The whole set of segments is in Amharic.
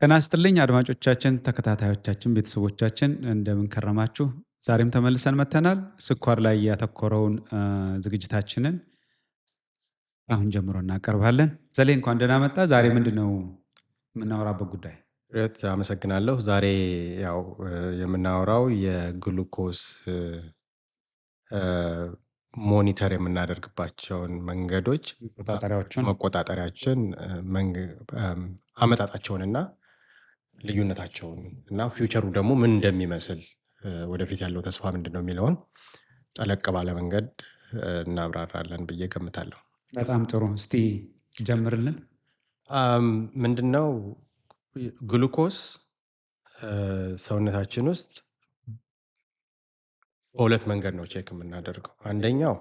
ጤና ይስጥልኝ አድማጮቻችን፣ ተከታታዮቻችን፣ ቤተሰቦቻችን እንደምን ከረማችሁ? ዛሬም ተመልሰን መጥተናል። ስኳር ላይ ያተኮረውን ዝግጅታችንን አሁን ጀምሮ እናቀርባለን። ዘሌ እንኳን ደህና መጣ። ዛሬ ምንድነው የምናወራበት ጉዳይ? አመሰግናለሁ። ዛሬ ያው የምናወራው የግሉኮስ ሞኒተር የምናደርግባቸውን መንገዶች መቆጣጠሪያችን አመጣጣቸውንና ልዩነታቸውን እና ፊውቸሩ ደግሞ ምን እንደሚመስል ወደፊት ያለው ተስፋ ምንድነው የሚለውን ጠለቅ ባለ መንገድ እናብራራለን ብዬ ገምታለሁ። በጣም ጥሩ። እስቲ ጀምርልን። ምንድነው ግሉኮስ ሰውነታችን ውስጥ በሁለት መንገድ ነው ቼክ የምናደርገው። አንደኛው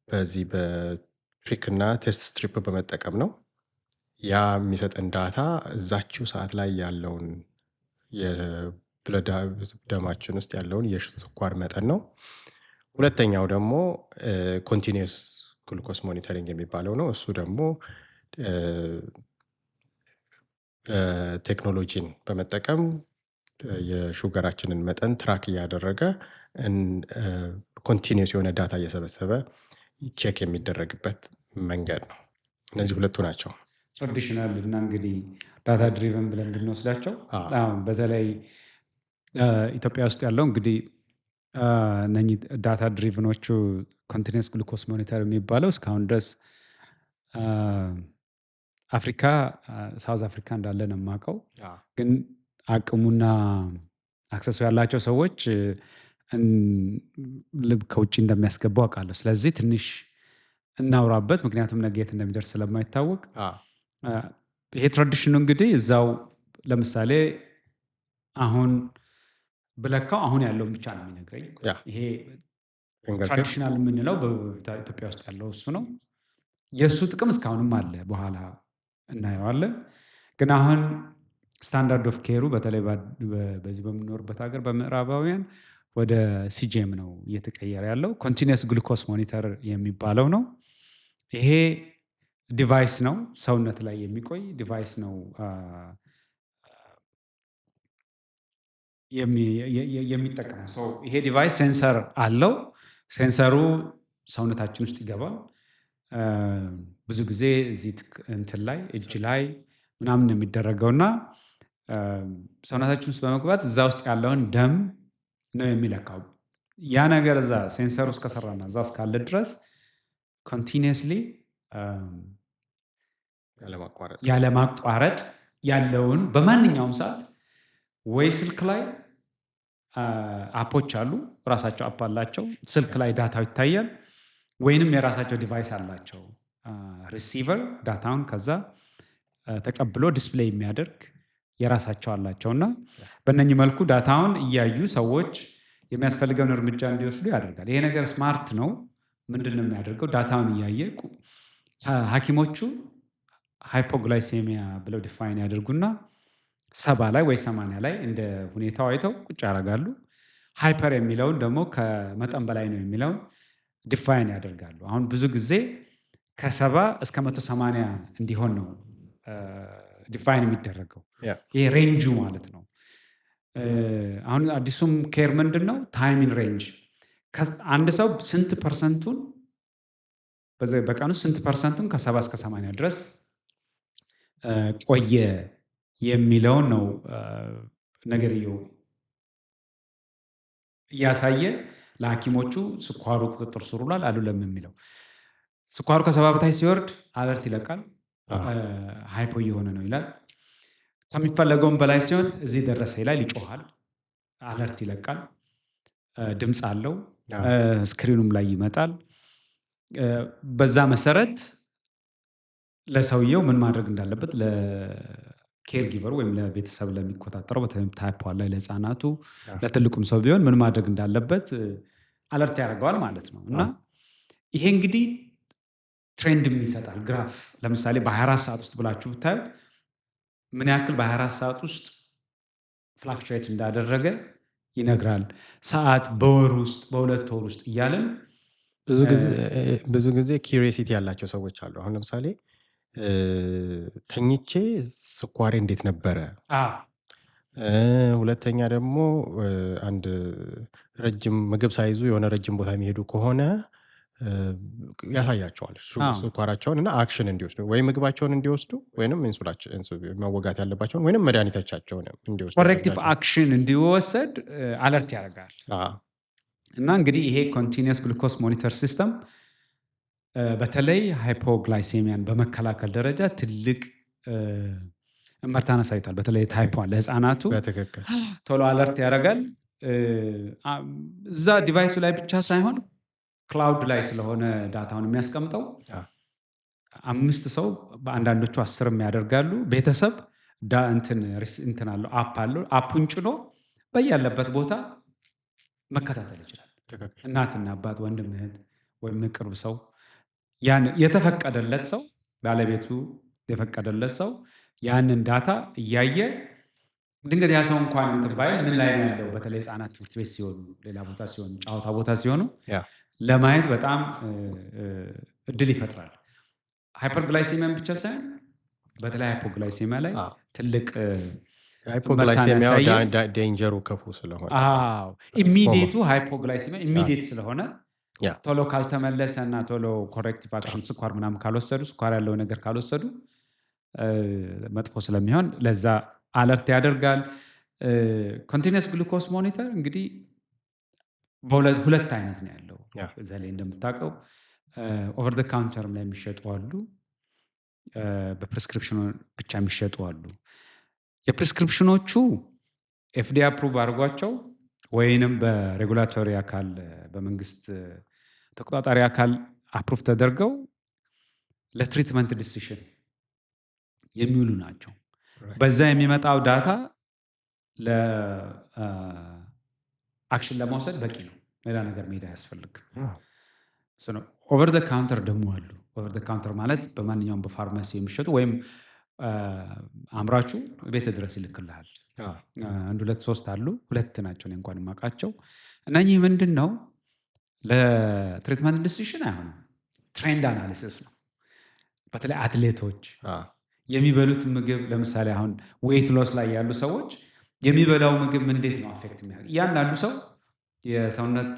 በዚህ በፕሪክ እና ቴስት ስትሪፕ በመጠቀም ነው። ያ የሚሰጠን ዳታ እዛችው ሰዓት ላይ ያለውን የብለድ ደማችን ውስጥ ያለውን የስኳር መጠን ነው። ሁለተኛው ደግሞ ኮንቲኒየስ ግሉኮስ ሞኒተሪንግ የሚባለው ነው። እሱ ደግሞ ቴክኖሎጂን በመጠቀም የሹገራችንን መጠን ትራክ እያደረገ ኮንቲኒየስ የሆነ ዳታ እየሰበሰበ ቼክ የሚደረግበት መንገድ ነው። እነዚህ ሁለቱ ናቸው። ትራዲሽናል እና እንግዲህ ዳታ ድሪቨን ብለን ብንወስዳቸው በተለይ ኢትዮጵያ ውስጥ ያለው እንግዲህ እነኚህ ዳታ ድሪቭኖቹ ኮንቲኒየስ ግሉኮስ ሞኒተር የሚባለው እስካሁን ድረስ አፍሪካ ሳውዝ አፍሪካ እንዳለ ነው የማውቀው። ግን አቅሙና አክሰሱ ያላቸው ሰዎች ልብ ከውጭ እንደሚያስገቡ አውቃለሁ። ስለዚህ ትንሽ እናውራበት፣ ምክንያቱም ነገ የት እንደሚደርስ ስለማይታወቅ። ይሄ ትራዲሽኑ እንግዲህ እዛው ለምሳሌ አሁን ብለካው አሁን ያለውን ብቻ ነው የሚነግረኝ። ይሄ ትራዲሽናል የምንለው በኢትዮጵያ ውስጥ ያለው እሱ ነው። የእሱ ጥቅም እስካሁንም አለ፣ በኋላ እናየዋለን። ግን አሁን ስታንዳርድ ኦፍ ኬሩ በተለይ በዚህ በምንኖርበት ሀገር በምዕራባውያን ወደ ሲጂኤም ነው እየተቀየረ ያለው። ኮንቲኒየስ ግሉኮስ ሞኒተር የሚባለው ነው። ይሄ ዲቫይስ ነው፣ ሰውነት ላይ የሚቆይ ዲቫይስ ነው። የሚጠቀመው ሰው ይሄ ዲቫይስ ሴንሰር አለው። ሴንሰሩ ሰውነታችን ውስጥ ይገባል። ብዙ ጊዜ እዚህ እንትን ላይ እጅ ላይ ምናምን ነው የሚደረገው እና ሰውነታችን ውስጥ በመግባት እዛ ውስጥ ያለውን ደም ነው የሚለካው። ያ ነገር እዛ ሴንሰር ውስጥ ከሰራና እዛ እስካለ ድረስ ኮንቲኒየስሊ ያለማቋረጥ ያለውን በማንኛውም ሰዓት ወይ ስልክ ላይ አፖች አሉ፣ ራሳቸው አፕ አላቸው። ስልክ ላይ ዳታው ይታያል። ወይንም የራሳቸው ዲቫይስ አላቸው፣ ሪሲቨር ዳታውን ከዛ ተቀብሎ ዲስፕሌይ የሚያደርግ የራሳቸው አላቸው እና በእነኚህ መልኩ ዳታውን እያዩ ሰዎች የሚያስፈልገውን እርምጃ እንዲወስዱ ያደርጋል። ይሄ ነገር ስማርት ነው። ምንድን ነው የሚያደርገው? ዳታውን እያየ ሐኪሞቹ ሃይፖግላይሴሚያ ብለው ዲፋይን ያደርጉና 70 ላይ ወይ 80 ላይ እንደ ሁኔታው አይተው ቁጭ ያደርጋሉ። ሃይፐር የሚለውን ደግሞ ከመጠን በላይ ነው የሚለውን ዲፋይን ያደርጋሉ። አሁን ብዙ ጊዜ ከ70 እስከ 180 እንዲሆን ነው ዲፋይን የሚደረገው። ይሄ ሬንጁ ማለት ነው። አሁን አዲሱም ኬር ምንድን ነው? ታይሚን ሬንጅ። አንድ ሰው ስንት ፐርሰንቱን በቀን ውስጥ ስንት ፐርሰንቱን ከ70 እስከ 80 ድረስ ቆየ የሚለውን ነው ነገርየው እያሳየ ለሐኪሞቹ ስኳሩ ቁጥጥር ስር ውሏል አይደለም የሚለው። ስኳሩ ከ70 በታች ሲወርድ አለርት ይለቃል። ሃይፖ እየሆነ ነው ይላል። ከሚፈለገውም በላይ ሲሆን እዚህ ደረሰ ይላል፣ ይጮሃል፣ አለርት ይለቃል። ድምፅ አለው፣ ስክሪኑም ላይ ይመጣል። በዛ መሰረት ለሰውየው ምን ማድረግ እንዳለበት ለኬር ጊቨሩ ወይም ለቤተሰብ ለሚቆጣጠረው በተለይም ታይፕ 1 ላይ ለህፃናቱ ለትልቁም ሰው ቢሆን ምን ማድረግ እንዳለበት አለርት ያደርገዋል ማለት ነው። እና ይሄ እንግዲህ ትሬንድም ይሰጣል። ግራፍ ለምሳሌ በ24 ሰዓት ውስጥ ብላችሁ ብታዩት ምን ያክል በ24 ሰዓት ውስጥ ፍላክቹዌት እንዳደረገ ይነግራል። ሰዓት በወር ውስጥ በሁለት ወር ውስጥ እያለን ብዙ ጊዜ ኪዩሪዮሲቲ ያላቸው ሰዎች አሉ። አሁን ለምሳሌ ተኝቼ ስኳሬ እንዴት ነበረ? አዎ ሁለተኛ ደግሞ አንድ ረጅም ምግብ ሳይዙ የሆነ ረጅም ቦታ የሚሄዱ ከሆነ እ ያሳያቸዋል አዎ ስኳራቸውን እና አክሽን እንዲወስዱ ወይ ምግባቸውን እንዲወስዱ ወይንም መወጋት ያለባቸውን ወይንም መድኃኒቶቻቸውን እንዲወስዱ ኮሬክቲቭ ያደርጋቸዋል። አክሽን እንዲወሰድ አለርት ያደርጋል። አዎ፣ እና እንግዲህ ይሄ ኮንቲኒየስ ግሉኮስ ሞኒተር ሲስተም በተለይ ሃይፖግላይሴሚያን በመከላከል ደረጃ ትልቅ እመርታን አሳይቷል። በተለይ ታይፕ 1 ለህፃናቱ በትክክል ቶሎ አለርት ያደርጋል። እዛ ዲቫይሱ ላይ ብቻ ሳይሆን ክላውድ ላይ ስለሆነ ዳታውን የሚያስቀምጠው አዎ፣ 5 ሰው በአንዳንዶቹ 10 ያደርጋሉ። ቤተሰብ እንትን አለው አፕ አለው። አፑን ጭኖ በያለበት ቦታ መከታተል ይችላል። ትክክል። እናትና አባት፣ ወንድም እህት፣ ወይም ቅርብ ሰው ያን የተፈቀደለት ሰው ባለቤቱ የፈቀደለት ሰው ያንን ዳታ እያየ ድንገት ያ ሰው እንኳን እንትን ባይል ምን ላይ ነው ያለው፣ በተለይ ህፃናት ትምህርት ቤት ሲሆኑ፣ ሌላ ቦታ ሲሆኑ፣ ጨዋታ ቦታ ሲሆኑ ያ ለማየት በጣም እድል ይፈጥራል። ሃይፐርግላይሴሚያን ብቻ ሳይሆን በተለይ ሃይፖግላይሴሚያ ላይ አዎ፣ ትልቅ ሃይፖግላይሴሚያው ያሳየ ዴንጀሩ ክፉ ስለሆነ አዎ ኢሚዲየቱ ሃይፖግላይሴሚያ ኢሚዲየት ስለሆነ ያ ቶሎ ካልተመለሰ እና ቶሎ ኮሬክቲቭ አክሽን ስኳር ምናምን ካልወሰዱ ስኳር ያለው ነገር ካልወሰዱ መጥፎ ስለሚሆን ለዛ አለርት ያደርጋል። ኮንቲኒየስ ግሉኮስ ሞኒተር እንግዲህ ሁለት አይነት ነው ያለው። ያ እዛ ላይ እንደምታውቀው ኦቨር ደ ካውንተርም ላይ የሚሸጡ አሉ፣ በፕሪስክሪፕሽኑ ብቻ የሚሸጡ አሉ። የፕሪስክሪፕሽኖቹ ኤፍዲ አፕሩቭ አድርጓቸው ወይንም በሬጉላቶሪ አካል በመንግስት ተቆጣጣሪ አካል አፕሩቭ ተደርገው ለትሪትመንት ዲሲሽን የሚውሉ ናቸው። በዛ የሚመጣው ዳታ ለአክሽን ለመውሰድ በቂ ነው። ሌላ ነገር መሄድ አያስፈልግም። ኦቨር ደ ካውንተር ደግሞ አሉ። ኦቨር ደ ካውንተር ማለት በማንኛውም በፋርማሲ የሚሸጡ ወይም አምራቹ ቤት ድረስ ይልክልሃል። አንድ 2 3 አሉ። 2 ናቸው እኔ እንኳን የማውቃቸው። እነኚህ ምንድን ነው ለትሪትመንት ዲሲሽን አይሆንም፣ ትሬንድ አናሊሲስ ነው። በተለይ አትሌቶች የሚበሉት ምግብ ለምሳሌ አሁን ዌይት ሎስ ላይ ያሉ ሰዎች የሚበላው ምግብ እንዴት ነው አፌክት የሚያደርግ እያንዳንዱ ሰው የሰውነት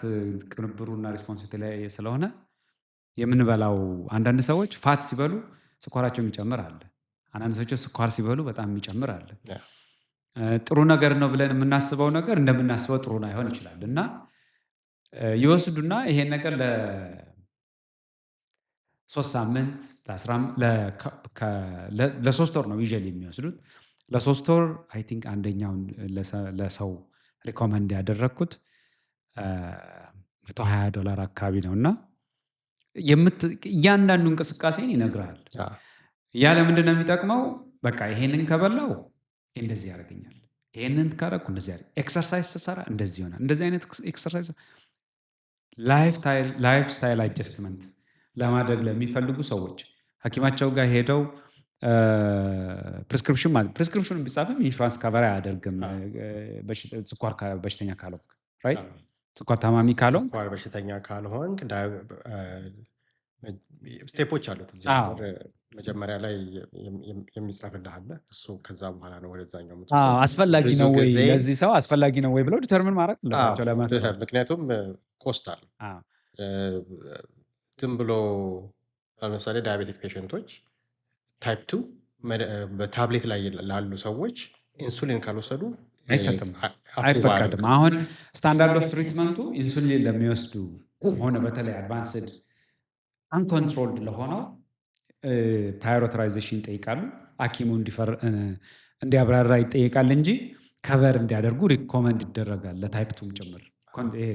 ቅንብሩና ሪስፖንስ የተለያየ ስለሆነ የምንበላው አንዳንድ ሰዎች ፋት ሲበሉ ስኳራቸው የሚጨምር አለ። አንዳንድ ሰዎች ስኳር ሲበሉ በጣም የሚጨምር አለ። ጥሩ ነገር ነው ብለን የምናስበው ነገር እንደምናስበው ጥሩ ላይሆን ይችላል እና ይወስዱና ይሄን ነገር ለ3 ሳምንት ለ3 ወር ነው ዩዥዋሊ የሚወስዱት። ለ3 ወር አይ ቲንክ አንደኛውን ለሰው ሪኮመንድ ያደረግኩት $120 አካባቢ ነው እና እያንዳንዱ እንቅስቃሴን ይነግራል። ያ ለምንድን ነው የሚጠቅመው? በቃ ይሄንን ከበላው እንደዚህ ያደርገኛል፣ ይሄንን ካረኩ እንደዚህ ያደርግ፣ ኤክሰርሳይዝ ስሰራ እንደዚህ ይሆናል፣ እንደዚህ አይነት ኤክሰርሳይዝ ላይፍ ስታይል አጀስትመንት ለማድረግ ለሚፈልጉ ሰዎች ሐኪማቸው ጋር ሄደው ፕሪስክሪፕሽኑ ቢጻፍም ኢንሹራንስ ከቨር አያደርግም። ስኳር በሽተኛ ካልሆንክ ራይት፣ ስኳር ታማሚ ካልሆንክ፣ ስኳር በሽተኛ ካልሆንክ ስቴፖች አሉት እዚህ አዎ ሀገር። መጀመሪያ ላይ የሚጻፍልህ አለ። እሱ ከዛ በኋላ ነው ወደዛኛው አዎ የምትወስደው። አስፈላጊ ብዙ ነው ወይ ጊዜ ለዚህ ሰው አስፈላጊ ነው ወይ ብለው ዲተርሚን ማድረግ አዎ፣ አለባቸው ለመክፈል። ምክንያቱም ኮስት አለ። አዎ ዝም ብሎ ለምሳሌ ዳያቤቲክ ፔሽንቶች ታይፕ 2 በታብሌት ላይ ላሉ ሰዎች ኢንሱሊን ካልወሰዱ አይሰጥም፣ አፕሩቭ አይፈቀድም። አያደርግም። አሁን ስታንዳርድ ኦፍ ትሪትመንቱ ኢንሱሊን ለሚወስዱ ሆነ በተለይ አድቫንስድ አንኮንትሮልድ ለሆነው ፕራዮሪታይዜሽን ይጠይቃሉ። ሐኪሙ እንዲያብራራ ይጠይቃል እንጂ ከቨር እንዲያደርጉ ሪኮመንድ ይደረጋል ለታይፕ ቱም ጭምር።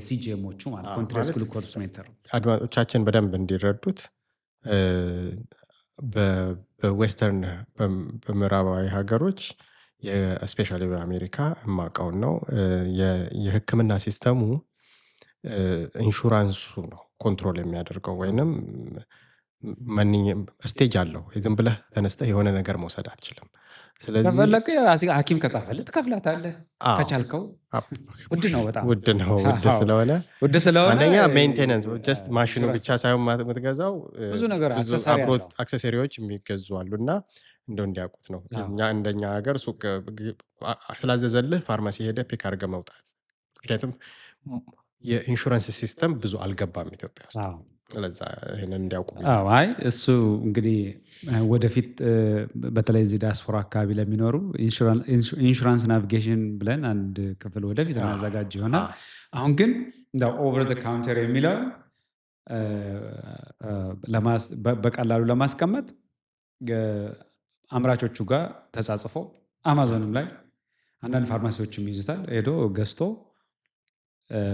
ሲጂኤሞቹ ማለት ኮንቲኒየስ ማለት ግሉኮስ ሞኒተር አድማጮቻችን በደንብ እንዲረዱት በዌስተርን በምዕራባዊ ሀገሮች ስፔሻሊ በአሜሪካ የማውቀውን ነው የሕክምና ሲስተሙ ኢንሹራንሱ ነው ኮንትሮል የሚያደርገው ወይንም ስቴጅ አለው። ዝም ብለህ ተነስተህ የሆነ ነገር መውሰድ አትችልም። ስለዚህ ከፈለክ ሐኪም ከጻፈልህ ትከፍላታለህ አዎ ከቻልከው። አፕ ውድ ነው በጣም። ውድ ነው። ውድ አዎ ስለሆነ ውድ ስለሆነ አንደኛ ሜንቴናንስ ጀስት ማሽኑ ኢንሹራንስ ብቻ ሳይሆን የምትገዛው ብዙ ነገር ብዙ አክሰሰሪ አብሮት አለው። አክሰሰሪዎች የሚገዙ አሉ እና እንደው እንዲያውቁት ነው። አዎ እንደኛ ሀገር ሱቅ ስላዘዘልህ ፋርማሲ ሄደህ ፒክ አድርገህ መውጣት። ምክንያቱም የኢንሹራንስ ሲስተም ብዙ አልገባም ኢትዮጵያ ውስጥ። አዎ ስለዛ ይሄንን እንዲያውቁ ብዬ አዎ። አይ እሱ እንግዲህ ወደፊት በተለይ እዚህ ዲያስፖራ አካባቢ ለሚኖሩ ኢንሹራንስ ናቪጌሽን ብለን አንድ ክፍል ወደፊት እናዘጋጅ ይሆናል። አሁን ግን እንደው ኦቨር ዘ ካውንተር የሚለው በቀላሉ ለማስቀመጥ አምራቾቹ ጋር ተጻጽፎ አማዞንም ላይ አንዳንድ ፋርማሲዎችም ይይዙታል። ሄዶ ገዝቶ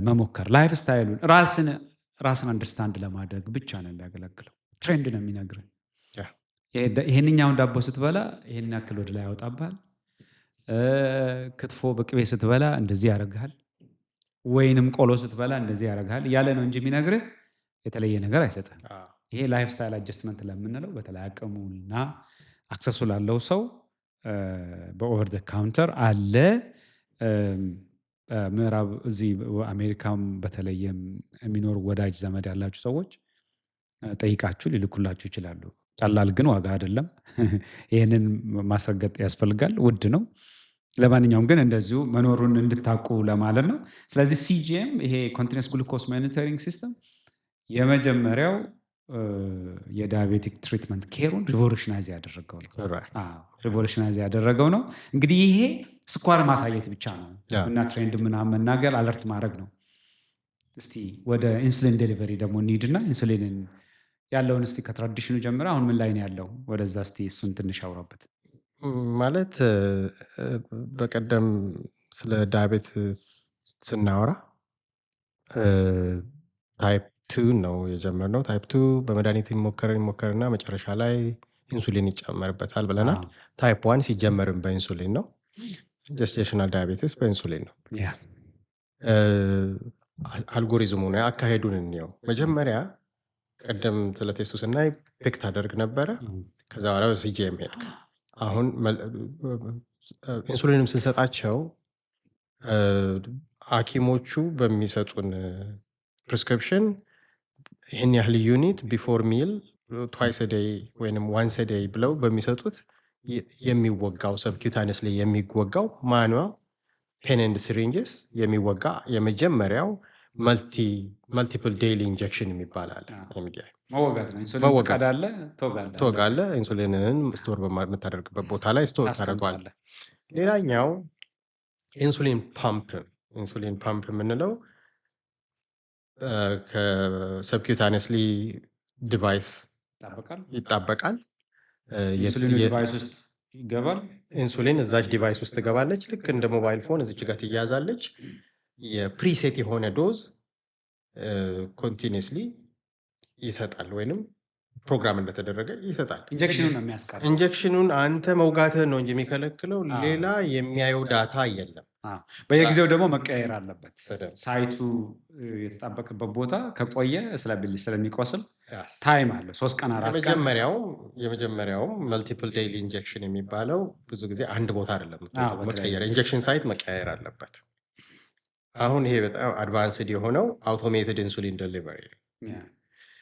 መሞከር ላይፍ ስታይሉን ራስን አንደርስታንድ ለማድረግ ብቻ ነው የሚያገለግለው። ትሬንድ ነው የሚነግርህ። ይሄንኛውን ዳቦ ስትበላ ይሄን ያክል ወደ ላይ ያወጣብሃል፣ ክትፎ በቅቤ ስትበላ እንደዚህ ያደርግሃል፣ ወይንም ቆሎ ስትበላ እንደዚህ ያደርግሃል እያለ ነው እንጂ የሚነግርህ የተለየ ነገር አይሰጥህም። ይሄ ላይፍ ስታይል አጀስትመንት ለምንለው በተለይ አቅሙና አክሰሱ ላለው ሰው በኦቨር ዘ ካውንተር አለ። ምዕራብ እዚህ አሜሪካም በተለይ የሚኖሩ ወዳጅ ዘመድ ያላችሁ ሰዎች ጠይቃችሁ ሊልኩላችሁ ይችላሉ። ቀላል ግን ዋጋ አይደለም። ይህንን ማስረገጥ ያስፈልጋል። ውድ ነው። ለማንኛውም ግን እንደዚሁ መኖሩን እንድታውቁ ለማለት ነው። ስለዚህ ሲጂኤም ይሄ ኮንቲኒየስ ግሉኮስ ሞኒተሪንግ ሲስተም የመጀመሪያው የዳያቤቲክ ትሪትመንት ኬሩን ሪቮሉሽናይዝ ያደረገው ነው። ሪቮሉሽናይዝ ያደረገው ነው። እንግዲህ ይሄ ስኳር ማሳየት ብቻ ነው እና ትሬንድ ምናምን መናገር አለርት ማድረግ ነው። እስቲ ወደ ኢንሱሊን ዴሊቨሪ ደግሞ እንሂድና ኢንሱሊንን ያለውን እስቲ ከትራዲሽኑ ጀምረ አሁን ምን ላይ ነው ያለው? ወደዛ እስቲ እሱን ትንሽ አውራበት። ማለት በቀደም ስለ ዳያቤት ስናወራ ታይፕ ቱ ነው የጀመርነው። ታይፕ ቱ በመድኃኒት ይሞከርና መጨረሻ ላይ ኢንሱሊን ይጨመርበታል ብለናል። ታይፕ ዋን ሲጀመርም በኢንሱሊን ነው። ጀስቴሽናል ዳያቤትስ በኢንሱሊን ነው። አልጎሪዝሙ ነው አካሄዱን እንየው። መጀመሪያ ቀደም ስለ ቴስቱ ስናይ ፒክ ታደርግ ነበረ። ከዛ በኋላ ሲጂኤም ሄድክ። አሁን ኢንሱሊንም ስንሰጣቸው ሐኪሞቹ በሚሰጡን ፕሪስክሪፕሽን ይህን ያህል ዩኒት ቢፎር ሚል ትዋይስ ዴይ ወይም ዋንስ ዴይ ብለው በሚሰጡት የሚወጋው ሰብኪዩታነስ ላይ የሚወጋው ማኑዋል ፔን ኤንድ ሲሪንጅስ የሚወጋ የመጀመሪያው መልቲፕል ዴይሊ ኢንጀክሽን የሚባላል መወጋት ነው። ኢንሱሊን ትቀዳለህ፣ ትወጋለህ። ኢንሱሊንን ስቶር በምታደርግበት ቦታ ላይ ስቶር ታደርገዋለህ። ሌላኛው ኢንሱሊን ፓምፕ የምንለው ከሰብኪዩታነስሊ ዲቫይስ ይጣበቃል። ኢንሱሊን ዲቫይስ ውስጥ ይገባል። ኢንሱሊን እዛች ዲቫይስ ውስጥ ትገባለች። ልክ እንደ ሞባይል ፎን እዚች ጋር ትያዛለች። የፕሪሴት የሆነ ዶዝ ኮንቲኒስሊ ይሰጣል፣ ወይንም ፕሮግራም እንደተደረገ ይሰጣል። ኢንጀክሽኑን ነው የሚያስቀረው። ኢንጀክሽኑን አንተ መውጋትህን ነው እንጂ የሚከለክለው ሌላ የሚያየው ዳታ የለም። በየጊዜው ደግሞ መቀየር አለበት። ሳይቱ የተጣበቀበት ቦታ ከቆየ ስለሚቆስል ታይም አለ። 3 ቀን 4 ቀን። የመጀመሪያውም መልቲፕል ዴይሊ ኢንጀክሽን የሚባለው ብዙ ጊዜ አንድ ቦታ አይደለም መቀየር፣ ኢንጀክሽን ሳይት መቀየር አለበት። አሁን ይሄ በጣም አድቫንስድ የሆነው አውቶሜትድ ኢንሱሊን ዴሊቨሪ ነው።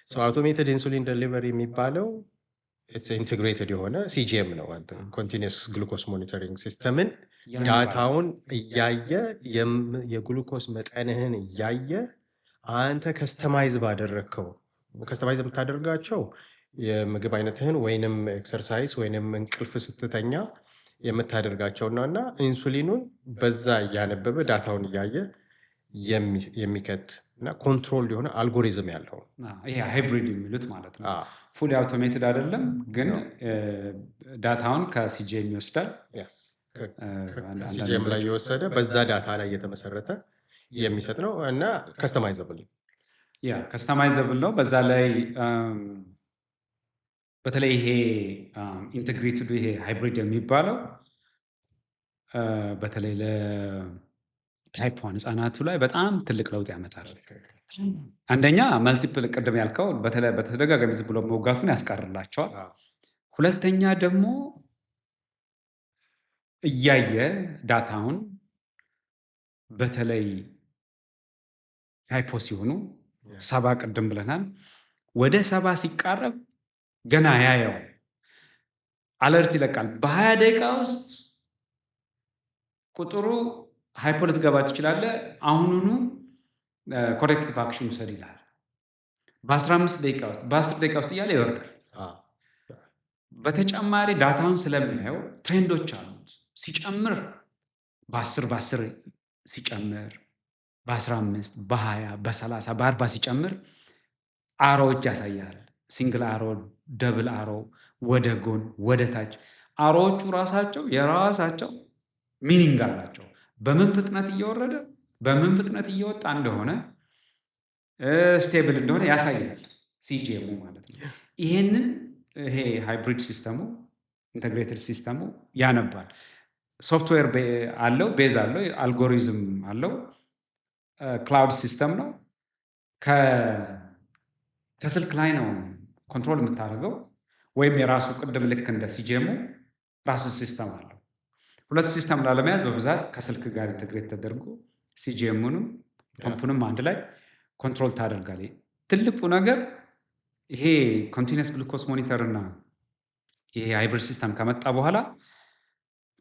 አውቶሜትድ ኢንሱሊን ዴሊቨሪ የሚባለው ኢንቴግሬትድ የሆነ ሲጂኤም ነው። ኮንቲኒየስ ግሉኮስ ሞኒተሪንግ ሲስተምን ዳታውን እያየ የግሉኮስ መጠንህን እያየ አንተ ከስተማይዝ የምታደርጋቸው የምግብ አይነትህን ወይንም ኤክሰርሳይዝ ወይንም እንቅልፍ ስትተኛ የምታደርጋቸው ነው እና ኢንሱሊኑን በዛ እያነበበ ዳታውን እያየ የሚከት እና ኮንትሮል የሆነ አልጎሪዝም ያለው ይሄ ሃይብሪድ የሚሉት ማለት ነው። ፉሊ አውቶሜትድ አይደለም፣ ግን ዳታውን ከሲጂኤም ይወስዳል። ሲጂኤም ላይ የወሰደ በዛ ዳታ ላይ የተመሰረተ የሚሰጥ ነው እና ከስተማይዘብል ነው። በዛ ላይ በተለይ ይሄ ኢንቴግሬትድ ይሄ ሃይብሪድ የሚባለው በተለይ ለታይፕ ዋን ህጻናቱ ላይ በጣም ትልቅ ለውጥ ያመጣል። አንደኛ መልቲፕል ቅድም ያልከው በተደጋጋሚ ዝም ብሎ መውጋቱን ያስቀርላቸዋል። ሁለተኛ ደግሞ እያየ ዳታውን በተለይ ሃይፖ ሲሆኑ 70 ቅድም ብለናል። ወደ 70 ሲቃረብ ገና ያየው አለርት ይለቃል። በ20 ደቂቃ ውስጥ ቁጥሩ ሃይፖ ልትገባ ትችላለህ፣ አሁኑኑ ኮሬክቲቭ አክሽን ውሰድ ይላል። በ15 ደቂቃ ውስጥ በ10 ደቂቃ ውስጥ እያለ ይወርዳል። በተጨማሪ ዳታውን ስለሚያየው ትሬንዶች አሉት። ሲጨምር በ10 ሲጨምር፣ በ15 በ20 በ30 በ40 ሲጨምር አሮዎች ያሳያል። ሲንግል አሮ፣ ደብል አሮ፣ ወደ ጎን ወደ ታች። አሮዎቹ ራሳቸው የራሳቸው ሚኒንግ አላቸው። በምን ፍጥነት እየወረደ በምን ፍጥነት እየወጣ እንደሆነ ስቴብል እንደሆነ ያሳያል። ሲጂኤሙ ማለት ነው። ይሄንን ይሄ ሃይብሪድ ሲስተሙ ኢንተግሬትድ ሲስተሙ ያነባል። ሶፍትዌር አለው፣ ቤዝ አለው፣ አልጎሪዝም አለው። ክላውድ ሲስተም ነው። ከስልክ ላይ ነው ኮንትሮል የምታደርገው፣ ወይም የራሱ ቅድም ልክ እንደ ሲጂኤሙ ራሱ ሲስተም አለው። ሁለት ሲስተም ላለመያዝ በብዛት ከስልክ ጋር ኢንተግሬት ተደርጎ ሲጂኤሙንም ፐምፑንም አንድ ላይ ኮንትሮል ታደርጋለህ። ትልቁ ነገር ይሄ ኮንቲኒየስ ግሉኮስ ሞኒተር እና ይሄ ሃይብሪድ ሲስተም ከመጣ በኋላ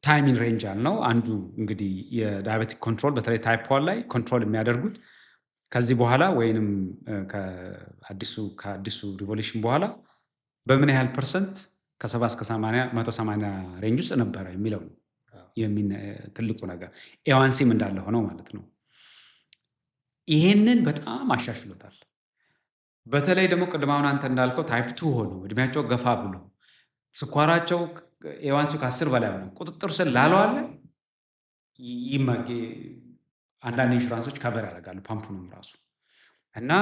ታይሚንግ ሬንጅ አልነው። አንዱ እንግዲህ የዳያቤቲክ ኮንትሮል በተለይ ታይፕ 1 ላይ ኮንትሮል የሚያደርጉት ከዚህ በኋላ ወይንም ከአዲሱ ሪቮሉሽን በኋላ በምን ያህል ፐርሰንት ከ70 እስከ 180 ሬንጅ ውስጥ ነበረ የሚለው ነው ትልቁ ነገር። ኤዋንሲም እንዳለ ሆነው ማለት ነው። ይሄንን በጣም አሻሽሎታል። በተለይ ደግሞ ቅድም አሁን አንተ እንዳልከው ታይፕ 2 ሆኖ እድሜያቸው ገፋ ብሎ ስኳራቸው ኤዋንሲው ከ10 በላይ ሆነ ቁጥጥር ስር ላለዋለ አንዳንድ ኢንሹራንሶች ከበር ያደርጋሉ ፓምፑንም ራሱ እና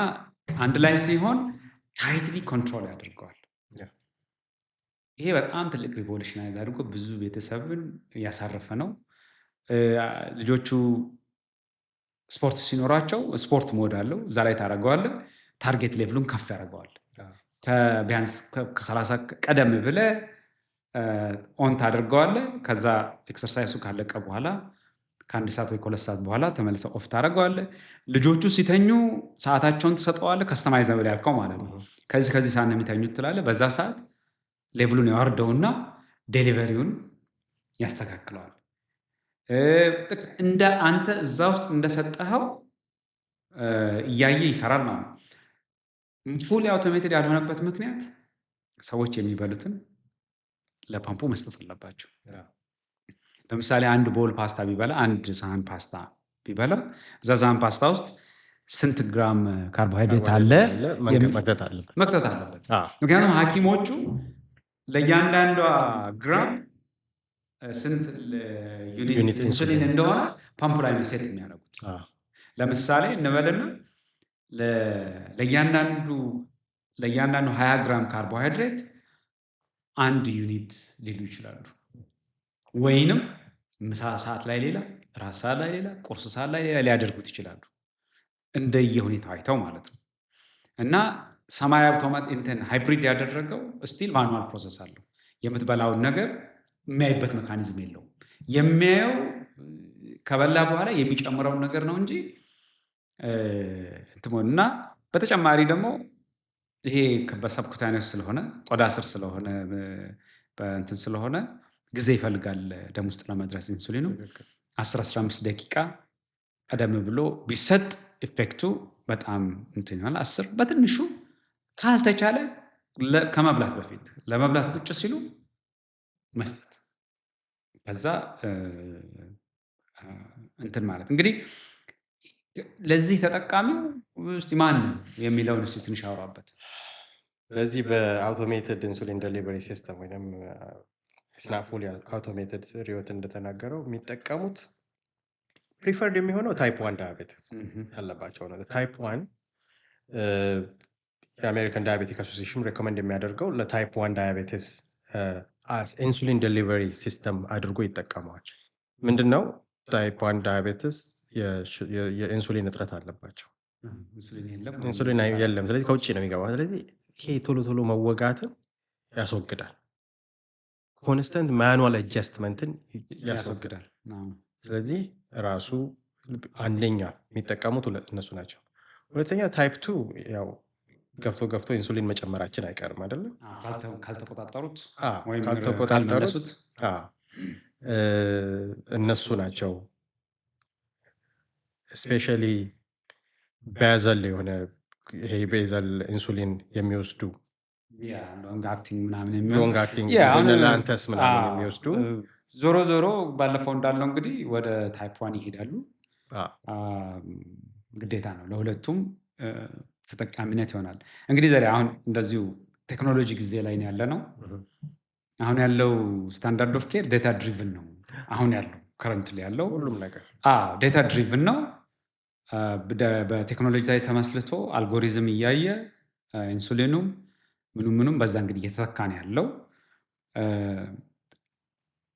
አንድ ላይ ሲሆን ታይትሊ ኮንትሮል ያደርገዋል። ይሄ በጣም ትልቅ ሪቮሉሽናይዝ አድርጎ ብዙ ቤተሰብን ያሳረፈ ነው። ልጆቹ ስፖርት ሲኖራቸው ስፖርት ሞድ አለው፣ እዛ ላይ ታደርገዋለህ። ታርጌት ሌቭሉን ከፍ ያደርገዋል። ቢያንስ ከ30 ቀደም ብለህ ኦን ታደርገዋለህ። ከዛ ኤክሰርሳይሱ ካለቀ በኋላ ከ1 ሰዓት ወይ ከ2 ሰዓት በኋላ ተመልሰው ኦፍ ታደርገዋለህ። ልጆቹ ሲተኙ ሰዓታቸውን ትሰጠዋለህ። ከስተማይዘብል ያልከው ማለት ነው። ከዚህ ሰዓት ነው የሚተኙት ትላለህ። በዛ ሰዓት ሌቭሉን ያወርደውና ዴሊቨሪውን ያስተካክለዋል። እንደ አንተ እዛ ውስጥ እንደሰጠኸው እያየ ይሰራል ማለት ነው። ፉሊ አውቶሜትድ ያልሆነበት ምክንያት ሰዎች የሚበሉትን ለፓምፑ መስጠት አለባቸው። ለምሳሌ አንድ ቦል ፓስታ ቢበላ፣ አንድ ሳህን ፓስታ ቢበላ እዛ ሳህን ፓስታ ውስጥ ስንት ግራም ካርቦሃይድሬት አለ መክተት አለበት። ምክንያቱም ሐኪሞቹ ለእያንዳንዷ ግራም ስንት ዩኒት ኢንሱሊን እንደሆነ ፓምፑ ላይ ሴት የሚያደርጉት። ለምሳሌ እንበልና ለእያንዳንዱ 20 ግራም ካርቦሃይድሬት 1 ዩኒት ሊሉ ይችላሉ። ወይንም ምሳ ሰዓት ላይ ሌላ፣ ራት ሰዓት ላይ ሌላ፣ ቁርስ ሰዓት ላይ ሌላ ሊያደርጉት ይችላሉ። እንደየሁኔታው አይተው ማለት ነው። እና ሰማያዊ አውቶማት እንትን ሃይብሪድ ያደረገው ስቲል ማኑዋል ፕሮሰስ አለው። የምትበላውን ነገር የሚያይበት ሜካኒዝም የለውም። የሚያየው ከበላ በኋላ የሚጨምረውን ነገር ነው እንጂ እና በተጨማሪ ደግሞ ይሄ በሰብኩታኒየስ ስለሆነ ቆዳ ስር ስለሆነ በእንትን ስለሆነ ጊዜ ይፈልጋል ደም ውስጥ ለመድረስ ኢንሱሊኑ 10-15 ደቂቃ ቀደም ብሎ ቢሰጥ ኢፌክቱ በጣም እንትን ይሆናል። 10 በትንሹ ካልተቻለ ከመብላት በፊት ለመብላት ቁጭ ሲሉ መስጠት። ከዛ እንትን ማለት እንግዲህ ለዚህ ተጠቃሚው እስቲ ማን ነው የሚለውን እስቲ ትንሽ አውራበት። ስለዚህ በአውቶሜትድ ኢንሱሊን ዴሊቨሪ ሲስተም ወይም ስናፉሊ አውቶሜትድ ሪዮት እንደተናገረው የሚጠቀሙት ፕሪፈርድ የሚሆነው ታይፕ 1 ዳያቤቲስ ያለባቸው ነው። ታይፕ 1 የአሜሪካን ዳያቤቲክ አሶሲዬሽን ሬኮመንድ የሚያደርገው ለታይፕ 1 ዳያቤቲስ ኢንሱሊን ዴሊቨሪ ሲስተም አድርጎ ይጠቀመዋል። ምንድነው ታይፕ 1 ዳያቤቲስ የኢንሱሊን እጥረት አለባቸው። ኢንሱሊን የለም፣ ስለዚህ ከውጭ ነው የሚገባው። ስለዚህ ይሄ ቶሎ ቶሎ መወጋትን ያስወግዳል። ኮንስተንት ማኑዋል አጀስትመንትን ያስወግዳል። ያስወግዳል። አዎ። ስለዚህ ራሱ አንደኛ የሚጠቀሙት እነሱ ናቸው። ሁለተኛ ታይፕ 2 ያው ገፍቶ ኢንሱሊን መጨመራችን አይቀርም አይደለም? ካልተቆጣጠሩት አዎ፣ ወይም ካልተቆጣጠሩት ካልመለሱት አዎ፣ እነሱ ናቸው ስፔሻሊ ቤዘል የሆነ ይሄ ቤዘል ኢንሱሊን የሚወስዱ ሎንግ አክቲንግ ምናምን የሚሆን ሎንግ አክቲንግ አሁን ላንተስ ምናምን የሚወስዱ ዞሮ ዞሮ ባለፈው እንዳለው እንግዲህ ወደ ታይፕ 1 ይሄዳሉ። ግዴታ ነው ለሁለቱም ተጠቃሚነት ይሆናል። እንግዲህ ዛሬ አሁን እንደዚሁ ቴክኖሎጂ ጊዜ ላይ ነው ያለ ነው። አሁን ያለው ስታንዳርድ ኦፍ ኬር ዴታ ድሪቭን ነው። አሁን ያለው ከረንትሊ ያለው ሁሉም ነገር ዴታ ድሪቭን ነው። በቴክኖሎጂ ላይ ተመስልቶ አልጎሪዝም እያየ ኢንሱሊኑም ምኑም በዛ እንግዲህ እየተተካ ነው ያለው።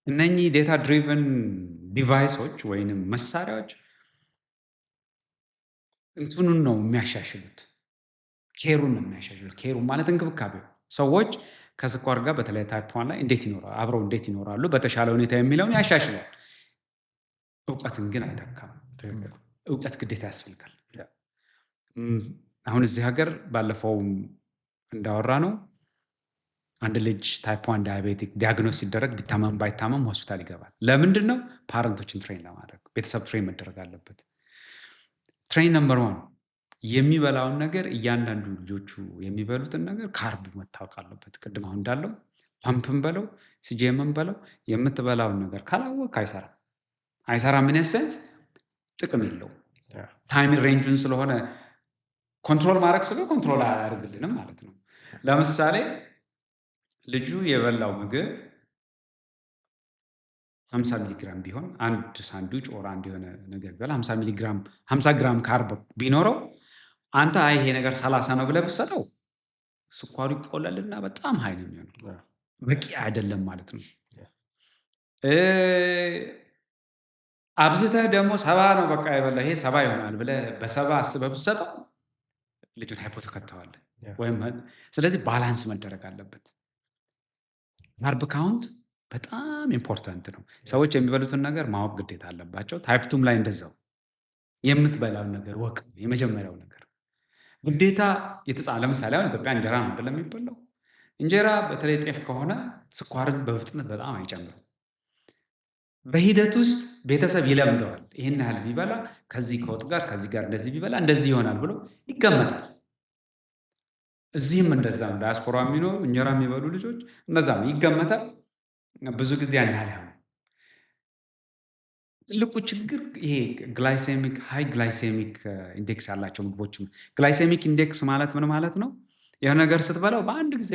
እነኚህ ዴታ ድሪቭን ዲቫይሶች ወይንም መሳሪያዎች እንትኑን ነው የሚያሻሽሉት፣ ኬሩን ነው የሚያሻሽሉት። ኬሩን ማለት እንክብካቤው ሰዎች ከስኳር ጋር በተለይ ታይፕ 1 ላይ እንዴት ይኖራሉ፣ አብረው እንዴት ይኖራሉ በተሻለ ሁኔታ የሚለውን ያሻሽላል። እውቀትን ግን አይተካም። እውቀት ግዴታ ያስፈልጋል። አሁን እዚህ ሀገር ባለፈው እንዳወራ ነው አንድ ልጅ ታይፕ 1 ዳያቤቲክ ዲያግኖስ ሲደረግ ቢታመም ባይታመም ሆስፒታል ይገባል። ለምንድን ነው? ፓረንቶችን ትሬን ለማድረግ ቤተሰብ ትሬን መደረግ አለበት። ትሬን ነምበር 1 የሚበላውን ነገር እያንዳንዱ ልጆቹ የሚበሉትን ነገር ካርቡ መታወቅ አለበት። ቅድም አሁን እንዳለው ፓምፕን በለው ሲጄምን በለው የምትበላውን ነገር ካላወቅ አይሰራም። ምን ሰንስ ጥቅም የለውም። ታይም ሬንጁን ስለሆነ ኮንትሮል ማድረግ ኮንትሮል አያደርግልንም ማለት ነው። ለምሳሌ ልጁ የበላው ምግብ 50 ሚሊግራም ቢሆን አንድ ሳንዱች ኦር አንድ የሆነ ነገር ቢበላ 50 ግራም ካርብ ቢኖረው አንተ ይሄ ነገር 30 ነው ብለህ ብትሰጠው ስኳሩ ይቆላልና በጣም ሀይ ነው የሚሆነው። በቂ አይደለም ማለት ነው። አብዝተህ ደግሞ 70 ነው በቃ የበላው ይሄ 70 ይሆናል ብለህ በ70 አስበህ ብትሰጠው ልጁን ሃይፖ ተከተዋለህ ወይም ስለዚህ ባላንስ መደረግ አለበት። ካርብ ካውንት በጣም ኢምፖርታንት ነው። ሰዎች የሚበሉትን ነገር ማወቅ ግዴታ አለባቸው። ታይፕ 2 ላይ እንደዛው የምትበላውን ነገር ወቅ የመጀመሪያው ነገር ግዴታ ለምሳሌ አሁን ኢትዮጵያ እንጀራ ነው አይደለም የሚበላው። እንጀራ በተለይ ጤፍ ከሆነ ስኳርን በፍጥነት በጣም አይጨምርም። በሂደት ውስጥ ቤተሰብ ይለምደዋል። ይህን ያህል ቢበላ ከዚህ ከወጥ ጋር ከዚህ ጋር እንደዚህ ቢበላ እንደዚህ ይሆናል ብሎ ይገመታል። እዚህም እንደዛ ነው። ዳያስፖራ የሚኖሩ እንጀራ የሚበሉ ልጆች እነዛ ነው ይገመታል። ብዙ ጊዜ ያን ያህል አይሆንም። ትልቁ ችግር ይሄ ግላይሴሚክ ሃይ ግላይሴሚክ ኢንዴክስ ያላቸው ምግቦችም። ግላይሴሚክ ኢንዴክስ ማለት ምን ማለት ነው? የሆነ ነገር ስትበላው በአንድ ጊዜ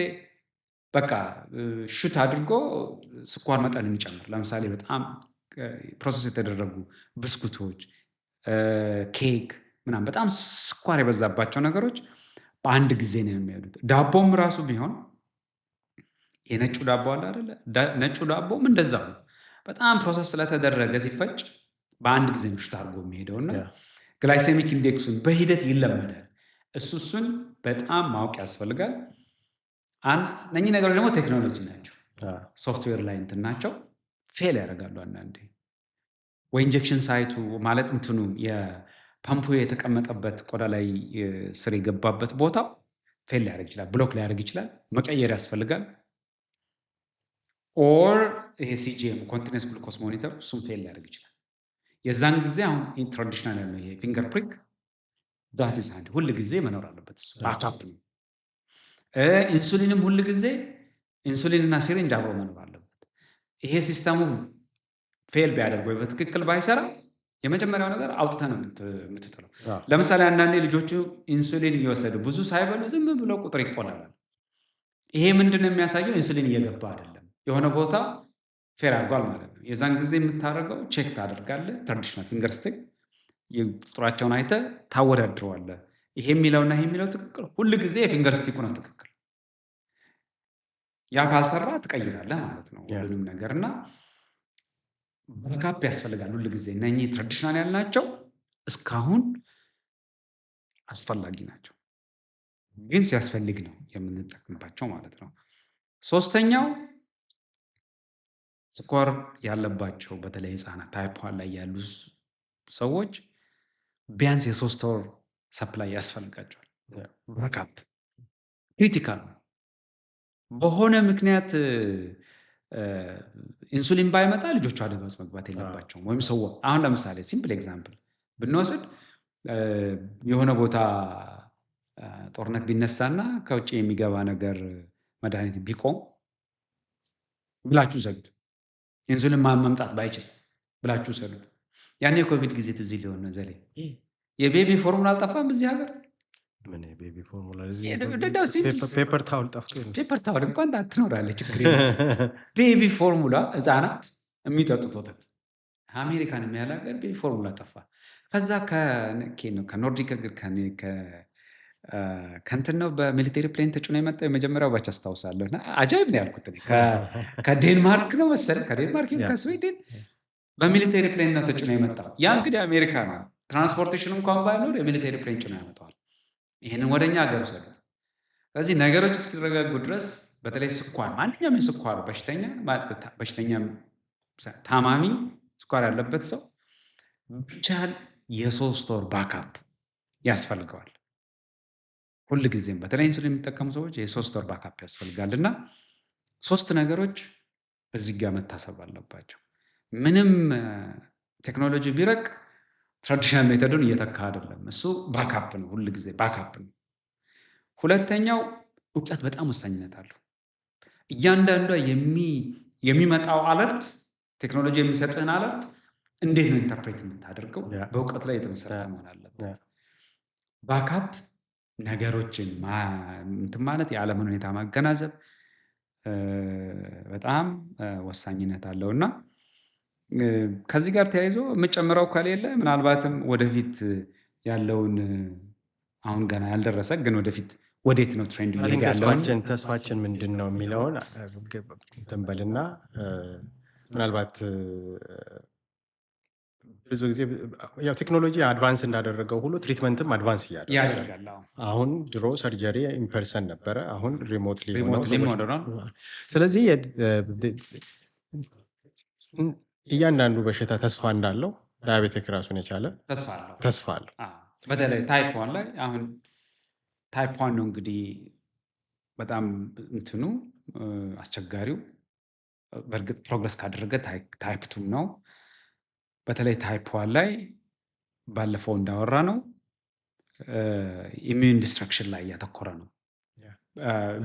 በቃ ሹት አድርጎ ስኳር መጠን የሚጨምር ለምሳሌ በጣም ፕሮሰስ የተደረጉ ብስኩቶች፣ ኬክ ምናምን በጣም ስኳር የበዛባቸው ነገሮች በአንድ ጊዜ ነው የሚሄዱት። ዳቦም ራሱ ቢሆን የነጩ ዳቦ አለ አይደለ? ነጩ ዳቦም እንደዛው ነው። በጣም ፕሮሰስ ስለተደረገ ሲፈጭ በአንድ ጊዜ ነው ሹት አድርጎ የሚሄደው እና ግላይሴሚክ ኢንዴክሱን በሂደት ይለመዳል። እሱን በጣም ማወቅ ያስፈልጋል። እነኚህ ነገሮች ደግሞ ቴክኖሎጂ ናቸው። ሶፍትዌር ላይ እንትን ናቸው። ፌል ያደርጋሉ አንዳንዴ። ወይ ኢንጀክሽን ሳይቱ ማለት እንትኑ የፓምፑ የተቀመጠበት ቆዳ ላይ ስር የገባበት ቦታ ፌል ሊያደርግ ይችላል፣ ብሎክ ሊያደርግ ይችላል። መቀየር ያስፈልጋል። ኦር ይሄ ሲጂኤም ኮንቲኒየስ ግሉኮስ ሞኒተር እሱም ፌል ሊያደርግ ይችላል። የዛን ጊዜ አሁን ትራዲሽናል ያለው ይሄ ፊንገር ፕሪክ ዛት ኢዝ አንድ ሁል ጊዜ መኖር አለበት። ባካፕ ነው። ኢንሱሊንም ሁል ጊዜ ኢንሱሊን እና ሲሪንጅ አብሮ መኖር አለበት። ይሄ ሲስተሙ ፌል ቢያደርግ ወይ በትክክል ባይሰራ የመጀመሪያው ነገር አውጥተህ ነው የምትጥለው። ለምሳሌ አንዳንዴ ልጆቹ ኢንሱሊን እየወሰዱ ብዙ ሳይበሉ ዝም ብለው ቁጥር ይቆላላል። ይሄ ምንድን ነው የሚያሳየው? ኢንሱሊን እየገባ አይደለም፣ የሆነ ቦታ ፌል አድርጓል ማለት ነው። የዛን ጊዜ የምታደርገው ቼክ ታደርጋለህ። ትራዲሽናል ፊንገር ስቲክ ቁጥራቸውን አይተህ ታወዳድረዋለህ። ይሄ የሚለውና ይሄ የሚለው ትክክል፣ ሁል ጊዜ የፊንገር ስቲኩ ነው ትክክል። ያ ካልሰራ ትቀይራለህ ማለት ነው ሁሉንም ነገር እና ባካፕ ያስፈልጋል ሁል ጊዜ። እነኚህ ትራዲሽናል ያልናቸው እስካሁን አስፈላጊ ናቸው፣ ግን ሲያስፈልግ ነው የምንጠቅምባቸው ማለት ነው። ሶስተኛው ስኳር ያለባቸው በተለይ ህፃናት ታይፕ 1 ላይ ያሉ ሰዎች ቢያንስ የ3 ወር ሰፕላይ ያስፈልጋቸዋል። ባካፕ ክሪቲካል ነው። በሆነ ምክንያት ኢንሱሊን ባይመጣ ልጆቹ አደጋ ውስጥ መግባት የለባቸውም። ወይም ሰው አሁን ለምሳሌ ሲምፕል ኤግዛምፕል ብንወስድ የሆነ ቦታ ጦርነት ቢነሳና ከውጭ የሚገባ ነገር መድኃኒት ቢቆም ብላችሁ ሰዱት። ኢንሱሊን መምጣት ባይችል ብላችሁ ሰዱት። ያኔ የኮቪድ ጊዜ ትዝ ሊሆን ነው። ዘሌ የቤቢ ፎርሙላ አልጠፋም እዚህ ሀገር። ምን ቤቢ ፎርሙላ ፔፐር ታውል ጠፍቶ ፔፐር ታውል እንኳን ትኖራለች። ቤቢ ፎርሙላ ህፃናት የሚጠጡት ወተት አሜሪካን የሚያህል ሀገር ቤቢ ፎርሙላ ጠፋ። ከዛ ከኖርዲክ ከእንትን ነው በሚሊቴሪ ፕሌን ተጭኖ የመጣው የመጀመሪያው ባች አስታውሳለሁ። እና አጃይብ ነው ያልኩት ከዴንማርክ ነው መሰለኝ ከዴንማርክ ከስዊድን በሚሊቴሪ ፕሌን ነው ተጭኖ የመጣው። ያ እንግዲህ አሜሪካ ነው። ትራንስፖርቴሽን እንኳን ባይኖር የሚሊቴሪ ፕሌን ጭኖ ያመጣዋል። ይህንን ወደኛ ሀገር ውሰዱት። ስለዚህ ነገሮች እስኪረጋጉ ድረስ በተለይ ስኳር ማንኛውም የስኳር በሽተኛ ታማሚ ስኳር ያለበት ሰው ቢቻል የ3 ወር ባካፕ ያስፈልገዋል። ሁል ጊዜም በተለይ ኢንሱሊን የሚጠቀሙ ሰዎች የ3 ወር ባካፕ ያስፈልጋል። እና 3 ነገሮች እዚህ ጋር መታሰብ አለባቸው። ምንም ቴክኖሎጂ ቢረቅ ትራዲሽናል ሜተዱን እየተካ አይደለም። እሱ ባካፕ ነው፣ ሁል ጊዜ ባካፕ ነው። ሁለተኛው እውቀት በጣም ወሳኝነት አለው። እያንዳንዷ የሚመጣው አለርት ቴክኖሎጂ የሚሰጥህን አለርት እንዴት ነው ኢንተርፕሬት የምታደርገው? በእውቀት ላይ የተመሰረተ መሆን አለበት። ባካፕ ነገሮችን እንትን ማለት የዓለምን ሁኔታ ማገናዘብ በጣም ወሳኝነት አለው እና ከዚህ ጋር ተያይዞ የምጨምረው ከሌለ ምናልባትም ወደፊት ያለውን አሁን ገና ያልደረሰ ግን ወደፊት ወዴት ነው ትሬንዱ ያለውን ተስፋችን ምንድን ነው የሚለውን ትንበልና ምናልባት ብዙ ጊዜ ያው ቴክኖሎጂ አድቫንስ እንዳደረገው ሁሉ ትሪትመንትም አድቫንስ ያደርጋል። አሁን ድሮ ሰርጀሪ ኢንፐርሰን ነበረ፣ አሁን ሪሞትሊ ሆነው። ስለዚህ እያንዳንዱ በሽታ ተስፋ እንዳለው ዳያቤቲክ ራሱን የቻለ ተስፋ አለው። በተለይ ታይፕ 1 ላይ አሁን ታይፕ 1 ነው እንግዲህ በጣም እንትኑ አስቸጋሪው። በእርግጥ ፕሮግረስ ካደረገ ታይፕ 2 ነው። በተለይ ታይፕ 1 ላይ ባለፈው እንዳወራ ነው ኢሚዩን ዲስትራክሽን ላይ እያተኮረ ነው።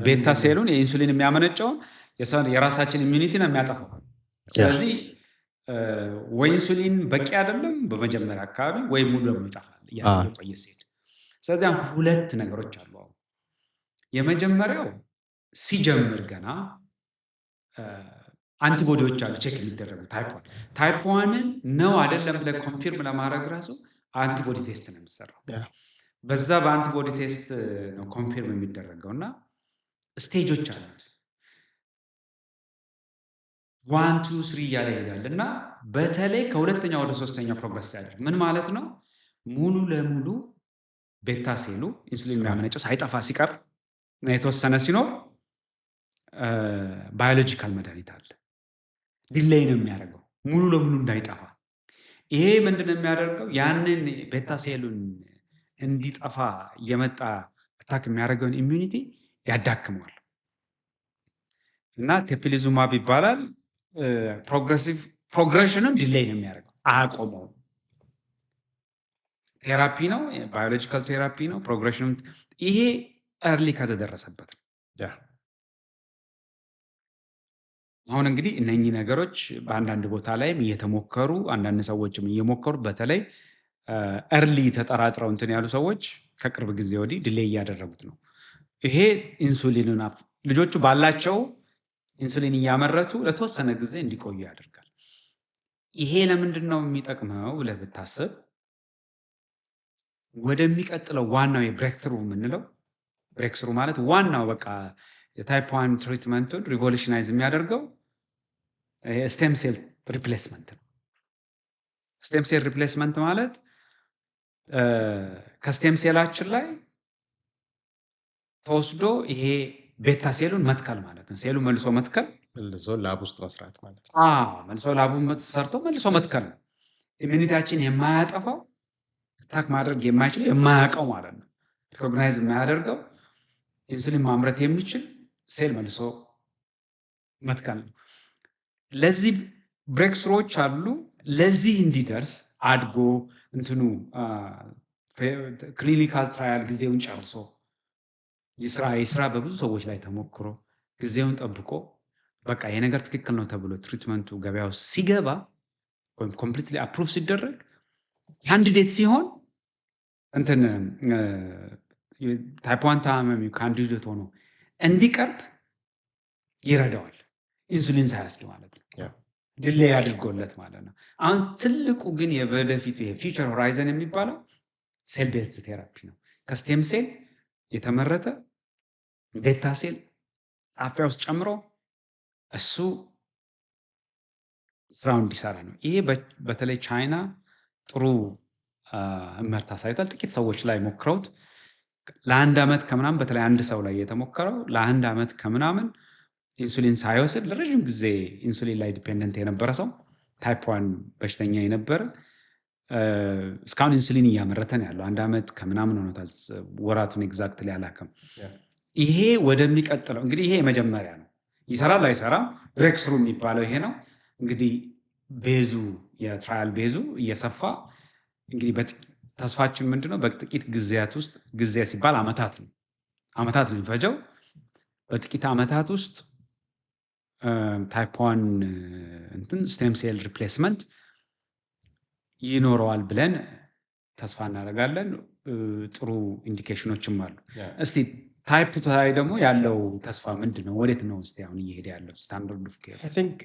ቤታ ሴሉን የኢንሱሊን የሚያመነጨውን የራሳችን ኢሚዩኒቲ ነው የሚያጠፋው። ስለዚህ ወይ ኢንሱሊን በቂ አይደለም በመጀመሪያ አካባቢ ወይ ሙሉ ለሙሉ ይጠፋል እየቆየ ሲሄድ። ስለዚህ ሁለት ነገሮች አሉ። አሁን የመጀመሪያው ሲጀምር ገና አንቲቦዲዎች አሉ ቼክ የሚደረጉ ታይፕ 1ን ነው አይደለም ብለህ ኮንፊርም ለማድረግ ራሱ አንቲቦዲ ቴስት ነው የሚሰራው። በዛ በአንቲቦዲ ቴስት ነው ኮንፊርም የሚደረገው እና ስቴጆች አሉት 1 2 3 እያለ ይሄዳል እና በተለይ ከሁለተኛ ወደ ሶስተኛ ፕሮግረስ ሲያደርግ ምን ማለት ነው? ሙሉ ለሙሉ ቤታ ሴሉ ኢንሱሊን የሚያመነጨው ሳይጠፋ ሲቀር እና የተወሰነ ሲኖር ባዮሎጂካል መድኃኒት አለ ዲሌይ ነው የሚያደርገው ሙሉ ለሙሉ እንዳይጠፋ። ይሄ ምንድነው የሚያደርገው? ያንን ቤታ ሴሉን እንዲጠፋ የመጣ አታክ የሚያደርገውን ኢሚዩኒቲ ያዳክመዋል እና ቴፕሊዙማብ ይባላል። ፕሮግሬሽንም ዲሌይ ነው የሚያደርገው፣ አያቆመውም። ቴራፒ ነው፣ ባዮሎጂካል ቴራፒ ነው። ፕሮግሬሽንም ይሄ እርሊ ከተደረሰበት ነው። አሁን እንግዲህ እነኚህ ነገሮች በአንዳንድ ቦታ ላይም እየተሞከሩ አንዳንድ ሰዎችም እየሞከሩ በተለይ እርሊ ተጠራጥረው እንትን ያሉ ሰዎች ከቅርብ ጊዜ ወዲህ ዲሌይ እያደረጉት ነው። ይሄ ኢንሱሊንን ልጆቹ ባላቸው ኢንሱሊን እያመረቱ ለተወሰነ ጊዜ እንዲቆዩ ያደርጋል። ይሄ ለምንድን ነው የሚጠቅመው ብለህ ብታስብ ወደሚቀጥለው ዋናው የብሬክትሩ የምንለው ብሬክትሩ ማለት ዋናው በቃ የታይፕ 1 ትሪትመንቱን ሪቮሉሽናይዝ የሚያደርገው ስቴም ሴል ሪፕሌስመንት ነው። ስቴም ሴል ሪፕሌስመንት ማለት ከስቴም ሴላችን ላይ ተወስዶ ይሄ ቤታ ሴሉን መትከል ማለት ነው። ሴሉ መልሶ መትከል መልሶ ላብ ውስጥ መስራት ማለት ነው። መልሶ ላቡን ሰርቶ መልሶ መትከል ነው። ኢሚኒቲያችን የማያጠፋው አታክ ማድረግ የማይችለው የማያውቀው ማለት ነው። ሪኮግናይዝ የማያደርገው ኢንሱሊን ማምረት የሚችል ሴል መልሶ መትከል ነው። ለዚህ ብሬክ ስሮች አሉ። ለዚህ እንዲደርስ አድጎ እንትኑ ክሊኒካል ትራያል ጊዜውን ጨርሶ ይስራ በብዙ ሰዎች ላይ ተሞክሮ ጊዜውን ጠብቆ በቃ ይሄ ነገር ትክክል ነው ተብሎ ትሪትመንቱ ገበያው ሲገባ ወይም ኮምፕሊትሊ አፕሩቭ ሲደረግ ካንዲዴት ሲሆን እንትን ታይፕ 1 ታማሚ ካንዲዴት ሆኖ እንዲቀርብ ይረዳዋል። ኢንሱሊን ሳያስድ ማለት ነው። ድሌይ አድርጎለት ማለት ነው። አሁን ትልቁ ግን የወደፊቱ የፊውቸር ሆራይዘን የሚባለው ሴል ቤዝድ ቴራፒ ነው። ከስቴም ሴል የተመረተ ቤታ ሴል ጣፊያ ውስጥ ጨምሮ እሱ ስራውን እንዲሰራ ነው። ይሄ በተለይ ቻይና ጥሩ እመርታ ሳይታል። ጥቂት ሰዎች ላይ ሞክረውት ለአንድ ዓመት ከምናምን በተለይ አንድ ሰው ላይ የተሞከረው ለአንድ ዓመት ከምናምን ኢንሱሊን ሳይወስድ ለረዥም ጊዜ ኢንሱሊን ላይ ዲፔንደንት የነበረ ሰው ታይፕ 1 በሽተኛ የነበረ እስካሁን ኢንሱሊን እያመረተ ነው ያለው። አንድ ዓመት ከምናምን ሆኖታል። ወራቱን ኤግዛክትሊ አላውቅም። ይሄ ወደሚቀጥለው እንግዲህ ይሄ የመጀመሪያ ነው። ይሰራል አይሰራም፣ ብሬክ ስሩ የሚባለው ይሄ ነው። እንግዲህ ቤዙ የትራያል ቤዙ እየሰፋ እንግዲህ ተስፋችን ምንድነው? በጥቂት ጊዜያት ውስጥ ጊዜ ሲባል ዓመታት ነው የሚፈጀው። በጥቂት ዓመታት ውስጥ ታይፕ 1 እንትን ስቴም ሴል ሪፕሌስመንት ይኖረዋል ብለን ተስፋ እናደርጋለን። ጥሩ ኢንዲኬሽኖችም አሉ። እስቲ ታይፕ 2 ላይ ደግሞ ያለው ተስፋ ምንድን ነው? ወዴት ነው እስቲ አሁን እየሄደ ያለው ስታንዳርድ ኦፍ ኬር? አይ ቲንክ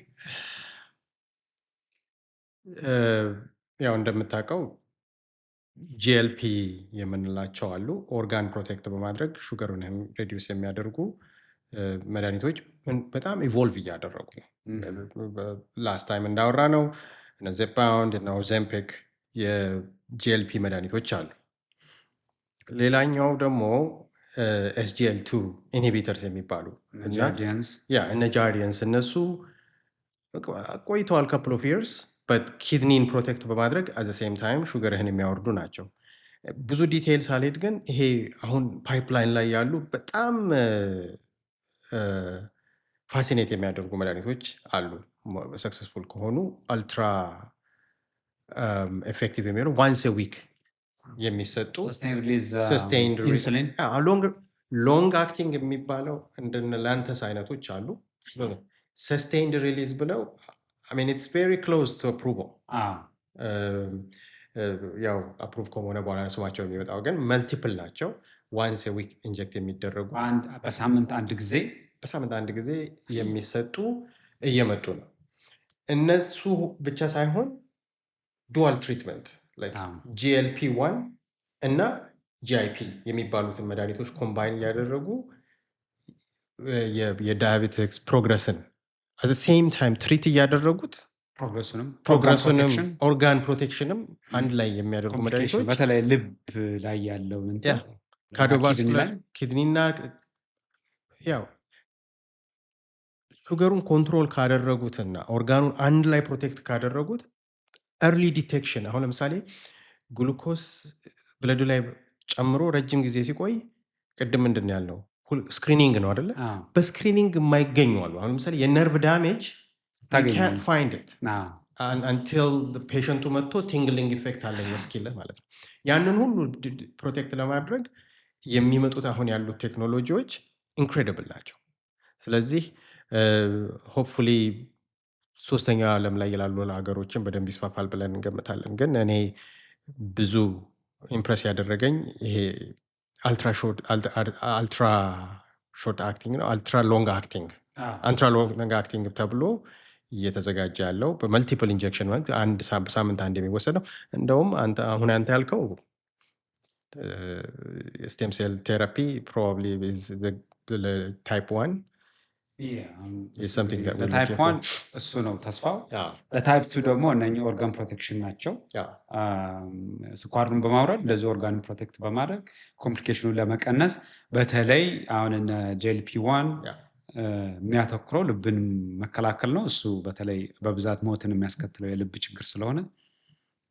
ያው እንደምታውቀው ጂኤልፒ የምንላቸው አሉ። ኦርጋን ፕሮቴክት በማድረግ ሹገሩን ሬዲዩስ የሚያደርጉ መድኃኒቶች በጣም ኢቮልቭ እያደረጉ ነው። ላስት ታይም እንዳወራ ነው እነ ዜፓውንድ እና ኦዘምፒክ የጂኤልፒ መድኃኒቶች አሉ። ሌላኛው ደግሞ ኤስጂኤል2 ኢንሂቢተርስ የሚባሉ እነ ጃርዲየንስ እነሱ ቆይተዋል ካፕል ኦፍ ይርስ በት ኪድኒን ፕሮቴክት በማድረግ አት ዘ ሴም ታይም ሹገርህን የሚያወርዱ ናቸው። ብዙ ዲቴይል ሳልሄድ ግን ይሄ አሁን ፓይፕላይን ላይ ያሉ በጣም ፋሲኔት የሚያደርጉ መድኃኒቶች አሉ። ሰክሰስፉል ከሆኑ አልትራ ኤፌክቲቭ የሚሆኑ ዋንስ ዊክ የሚሰጡ ሰስቴይንድ ኢንሱሊን ሎንግ አክቲንግ የሚባለው እንደነ ላንተስ አይነቶች አሉ። ሰስቴይንድ ሪሊዝ ብለው ኢትስ ቬሪ ክሎዝ ቱ አፕሩቫል። ያው አፕሩቭ ከሆነ በኋላ ስማቸው የሚወጣው ግን መልቲፕል ናቸው። ዋንስ ዊክ ኢንጀክት የሚደረጉ በሳምንት አንድ ጊዜ የሚሰጡ እየመጡ ነው። እነሱ ብቻ ሳይሆን ዱዋል ትሪትመንት ጂኤልፒ 1 እና ጂአይፒ የሚባሉትን መድኃኒቶች ኮምባይን እያደረጉ የዳያቤቲክስ ፕሮግረስን አት ዘ ሴም ታይም ትሪት እያደረጉት ፕሮግረሱንም ኦርጋን ፕሮቴክሽንም አንድ ላይ የሚያደርጉ መድኃኒቶች በተለይ ልብ ላይ ያለው ካርዲዮቫስኩላር ኪድኒና ያው ሹገሩን ኮንትሮል ካደረጉትና ኦርጋኑን አንድ ላይ ፕሮቴክት ካደረጉት ኤርሊ ዲቴክሽን። አሁን ለምሳሌ ግሉኮስ ብለዱ ላይ ጨምሮ ረጅም ጊዜ ሲቆይ ቅድም ምንድን ያልነው ስክሪኒንግ ነው አይደለ? በስክሪኒንግ የማይገኙ አሉ። አሁን ለምሳሌ የነርቭ ዳሜጅ ካንት ፋይንድ ኢት አንቲል ፔሸንቱ መጥቶ ቲንግሊንግ ኢፌክት አለኝ እስኪልህ ማለት ነው። ያንን ሁሉ ፕሮቴክት ለማድረግ የሚመጡት አሁን ያሉት ቴክኖሎጂዎች ኢንክሬዲብል ናቸው። ስለዚህ ሆፕፉሊ ሶስተኛ ዓለም ላይ ያሉ ሀገሮችን በደንብ ይስፋፋል ብለን እንገምታለን። ግን እኔ ብዙ ኢምፕረስ ያደረገኝ ይሄ አልትራ ሾርት አክቲንግ ነው። አልትራ ሎንግ አክቲንግ ተብሎ እየተዘጋጀ ያለው በመልቲፕል ኢንጀክሽን ማለት በሳምንት አንድ የሚወሰደው እንደውም አሁን አንተ ያልከው ስቴም ሴል ቴራፒ ፕሮባብሊ ታይፕ 1 ለታይፕ ዋን እሱ ነው ተስፋው። ለታይፕ ቱ ደግሞ እነኚህ ኦርጋን ፕሮቴክሽን ናቸው። ስኳሩን በማውረድ እንደዚህ ኦርጋን ፕሮቴክት በማድረግ ኮምፕሊኬሽኑን ለመቀነስ በተለይ አሁን እነ ጄልፒ ዋን የሚያተኩረው ልብን መከላከል ነው። እሱ በተለይ በብዛት ሞትን የሚያስከትለው የልብ ችግር ስለሆነ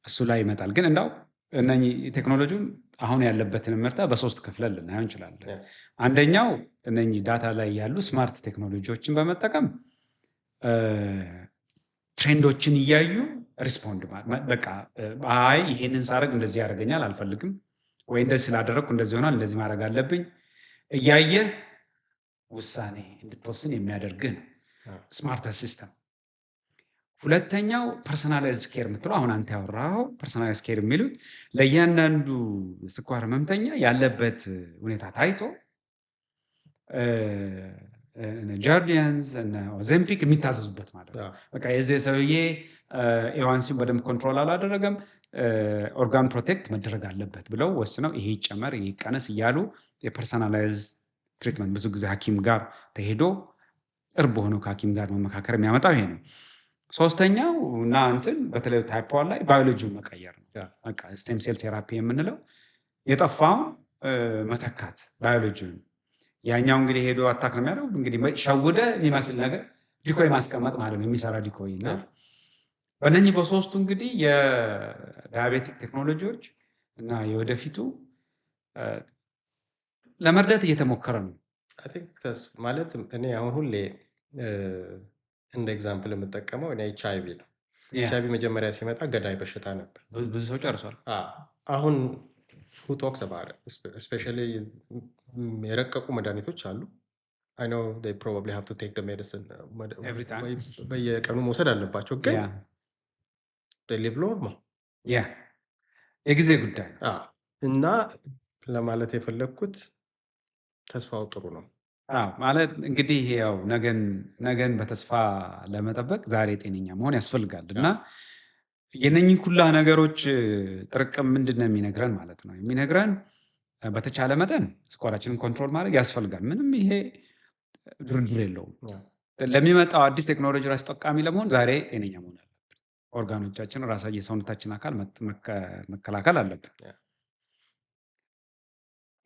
እሱ ላይ ይመጣል። ግን እንዳው እነኚህ ቴክኖሎጂውን አሁን ያለበትን ምርታ በሶስት ከፍለን ልናየው እንችላለን። አንደኛው እነኚህ ዳታ ላይ ያሉ ስማርት ቴክኖሎጂዎችን በመጠቀም ትሬንዶችን እያዩ ሪስፖንድ በቃ አይ ይሄንን ሳደርግ እንደዚህ ያደርገኛል አልፈልግም፣ ወይ እንደዚህ ስላደረግኩ እንደዚህ ሆኗል እንደዚህ ማድረግ አለብኝ እያየህ ውሳኔ እንድትወስን የሚያደርግህ ነው ስማርት ሲስተም። ሁለተኛው ፐርሰናላይዝድ ኬር የምትለው አሁን አንተ ያወራኸው ፐርሰናላይዝድ ኬር የሚሉት ለእያንዳንዱ ስኳር ህመምተኛ ያለበት ሁኔታ ታይቶ ጃርዲያንስ ኦዘምፒክ የሚታዘዙበት ማለት ነው። በቃ የዚህ ሰውዬ ኤዋንሲን በደንብ ኮንትሮል አላደረገም፣ ኦርጋን ፕሮቴክት መደረግ አለበት ብለው ወስነው ይሄ ይጨመር ይሄ ይቀነስ እያሉ የፐርሰናላይዝ ትሪትመንት ብዙ ጊዜ ሐኪም ጋር ተሄዶ ቅርብ ሆኖ ከሐኪም ጋር መመካከር የሚያመጣው ይሄ ነው። ሶስተኛው እና እንትን በተለይ ታይፕ ዋን ላይ ባዮሎጂውን መቀየር ነው። በቃ ስቴም ሴል ቴራፒ የምንለው የጠፋውን መተካት ባዮሎጂውን። ያኛው እንግዲህ ሄዶ አታክ ነው የሚያደርገው እንግዲህ ሸውደ የሚመስል ነገር ዲኮይ ማስቀመጥ ማለት ነው የሚሰራ ዲኮይ እና በእነኚህ በሶስቱ እንግዲህ የዳያቤቲክ ቴክኖሎጂዎች እና የወደፊቱ ለመርዳት እየተሞከረ ነው። ማለት እኔ አሁን ሁሌ እንደ ኤግዛምፕል የምጠቀመው እኔ ኤች አይ ቪ ነው። ኤች አይ ቪ መጀመሪያ ሲመጣ ገዳይ በሽታ ነበር፣ ብዙ ሰው ጨርሷል። አሁን who talks about it? Especially የረቀቁ መድኃኒቶች አሉ። I know they probably have to take the medicine Every time. በየቀኑ መውሰድ አለባቸው፣ ግን they live normal የጊዜ ጉዳይ እና ለማለት የፈለግኩት ተስፋው ጥሩ ነው ማለት እንግዲህ ያው ነገን በተስፋ ለመጠበቅ ዛሬ ጤነኛ መሆን ያስፈልጋል እና የነኚህ ሁላ ነገሮች ጥርቅም ምንድን ነው የሚነግረን ማለት ነው? የሚነግረን በተቻለ መጠን ስኳራችንን ኮንትሮል ማድረግ ያስፈልጋል። ምንም ይሄ ድርድር የለውም። ለሚመጣው አዲስ ቴክኖሎጂ ራስ ጠቃሚ ለመሆን ዛሬ ጤነኛ መሆን አለብን። ኦርጋኖቻችን ራሳ የሰውነታችን አካል መከላከል አለብን።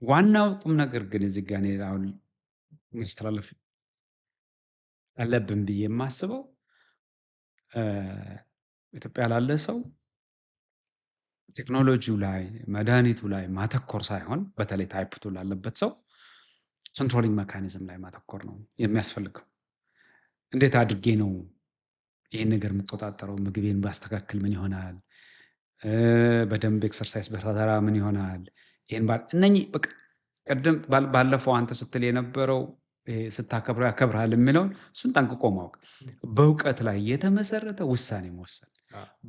ዋናው ቁም ነገር ግን እዚህ ጋር እኔ አሁን ማስተላለፍ አለብን ብዬ የማስበው ኢትዮጵያ ላለ ሰው ቴክኖሎጂው ላይ መድኃኒቱ ላይ ማተኮር ሳይሆን በተለይ ታይፕ ቱ ላለበት ሰው ኮንትሮሊንግ ሜካኒዝም ላይ ማተኮር ነው የሚያስፈልገው። እንዴት አድርጌ ነው ይህን ነገር የምቆጣጠረው? ምግቤን ባስተካክል ምን ይሆናል? በደንብ ኤክሰርሳይዝ በሰራ ምን ይሆናል? ይህን እነኚህ ቅድም ባለፈው አንተ ስትል የነበረው ስታከብረው ያከብርሃል የሚለውን እሱን ጠንቅቆ ማወቅ፣ በእውቀት ላይ የተመሰረተ ውሳኔ መወሰን፣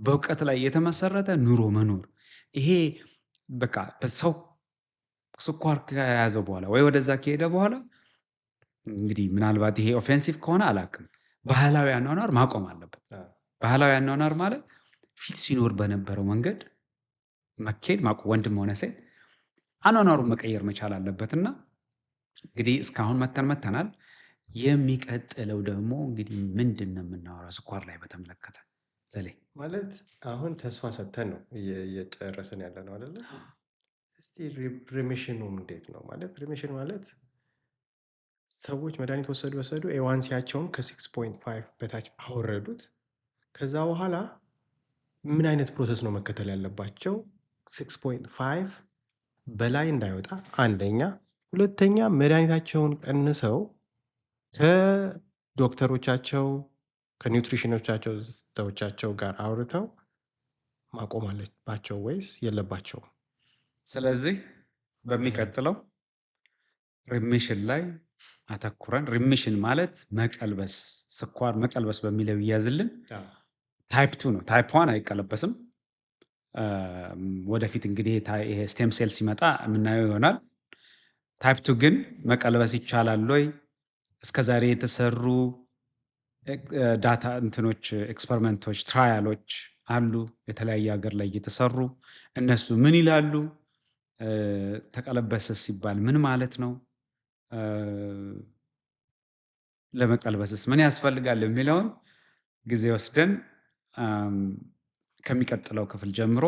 በእውቀት ላይ የተመሰረተ ኑሮ መኖር። ይሄ በቃ በሰው ስኳር ከያዘው በኋላ ወይ ወደዛ ከሄደ በኋላ እንግዲህ ምናልባት ይሄ ኦፌንሲቭ ከሆነ አላውቅም፣ ባህላዊ አኗኗር ማቆም አለበት። ባህላዊ አኗኗር ማለት ፊት ሲኖር በነበረው መንገድ መኬድ ማቆም፣ ወንድም ሆነ ሴት አኗኗሩን መቀየር መቻል አለበትና እንግዲህ እስካሁን መተናል። የሚቀጥለው ደግሞ እንግዲህ ምንድን ነው የምናወራው ስኳር ላይ በተመለከተ ዘሌ? ማለት አሁን ተስፋ ሰጥተን ነው እየጨረስን ያለ ነው አይደለ? እስቲ ሪሚሽኑ እንዴት ነው? ማለት ሪሚሽን ማለት ሰዎች መድኃኒት ወሰዱ ኤዋንሲያቸውን ከ6.5 በታች አወረዱት። ከዛ በኋላ ምን አይነት ፕሮሰስ ነው መከተል ያለባቸው? 6.5 በላይ እንዳይወጣ አንደኛ፣ ሁለተኛ መድኃኒታቸውን ቀንሰው ከዶክተሮቻቸው ከኒውትሪሽኖቻቸው ሰዎቻቸው ጋር አውርተው ማቆም አለባቸው ወይስ የለባቸውም? ስለዚህ በሚቀጥለው ሪሚሽን ላይ አተኩረን፣ ሪሚሽን ማለት መቀልበስ፣ ስኳር መቀልበስ በሚለው ይያዝልን። ታይፕ ቱ ነው፣ ታይፕ ዋን አይቀለበስም። ወደፊት እንግዲህ ይሄ ስቴም ሴል ሲመጣ የምናየው ይሆናል። ታይፕ ቱ ግን መቀልበስ ይቻላል ወይ? እስከዛሬ የተሰሩ ዳታ እንትኖች ኤክስፐሪመንቶች ትራያሎች አሉ የተለያየ ሀገር ላይ እየተሰሩ እነሱ ምን ይላሉ? ተቀለበሰ ሲባል ምን ማለት ነው? ለመቀልበስስ ምን ያስፈልጋል የሚለውን ጊዜ ወስደን ከሚቀጥለው ክፍል ጀምሮ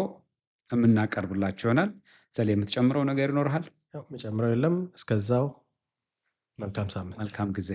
የምናቀርብላችሁ ይሆናል። ዘሌ የምትጨምረው ነገር ይኖርሃል? መጨምረው የለም። እስከዛው መልካም ሳምንት። መልካም ጊዜ